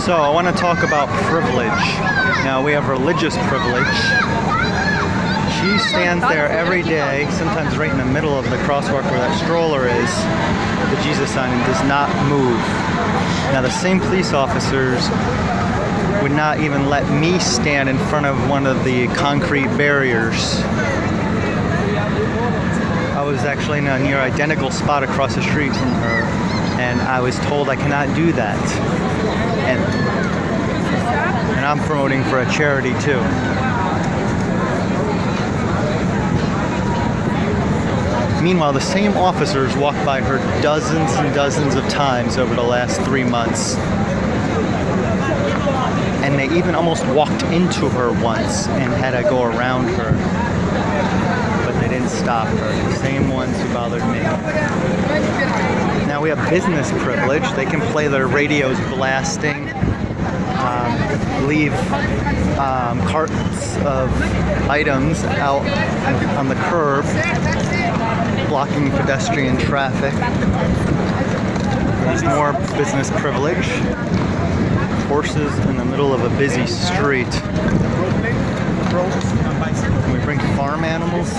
So I want to talk about privilege. Now we have religious privilege. She stands there every day, sometimes right in the middle of the crosswalk where that stroller is, the Jesus sign, and does not move. Now the same police officers would not even let me stand in front of one of the concrete barriers. I was actually in a near identical spot across the street from her, and I was told I cannot do that. And I'm promoting for a charity too. Meanwhile, the same officers walked by her dozens and dozens of times over the last 3 months. And they even almost walked into her once and had to go around her. But they didn't stop her. The same ones who bothered me. Now we have business privilege. They can play their radios blasting, leave carts of items out on the curb, blocking pedestrian traffic. There's more business privilege. Horses in the middle of a busy street. Can we bring farm animals?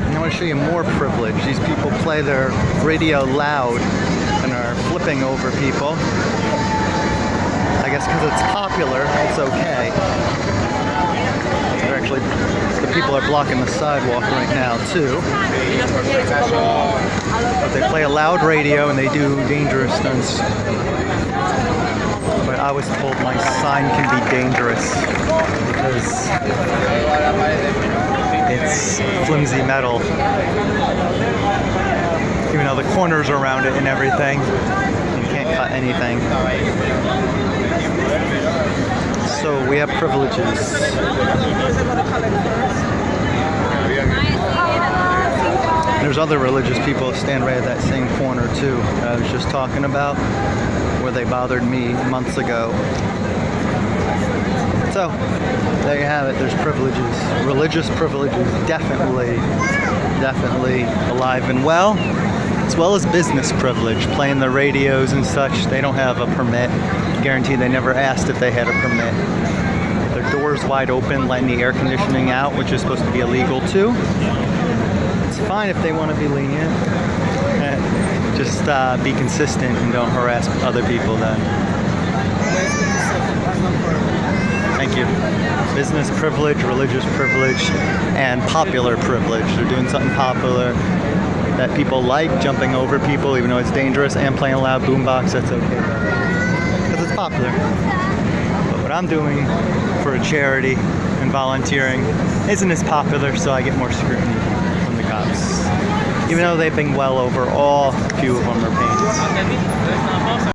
And I want to show you more privilege. These people play their radio loud and are flipping over people. I guess because it's popular, it's okay. They're actually, the people are blocking the sidewalk right now too. But they play a loud radio and they do dangerous stunts. But I was told my sign can be dangerous because it's flimsy metal. Even though the corners are around it and everything, you can't cut anything. So we have privileges. There's other religious people who stand right at that same corner too that I was just talking about, where they bothered me months ago. So there you have it. There's privileges. Religious privileges definitely alive and well, as well as business privilege, playing the radios and such. They don't have a permit. Guaranteed they never asked if they had a permit. Their doors wide open, letting the air conditioning out, which is supposed to be illegal too. It's fine if they want to be lenient. Just be consistent and don't harass other people then. Thank you. Business privilege, religious privilege, and popular privilege. They're doing something popular that people like, jumping over people even though it's dangerous, and playing a loud boombox. That's okay because it's popular. But what I'm doing for a charity and volunteering isn't as popular, so I get more scrutiny from the cops. Even though they've been well over, all few of them are pains.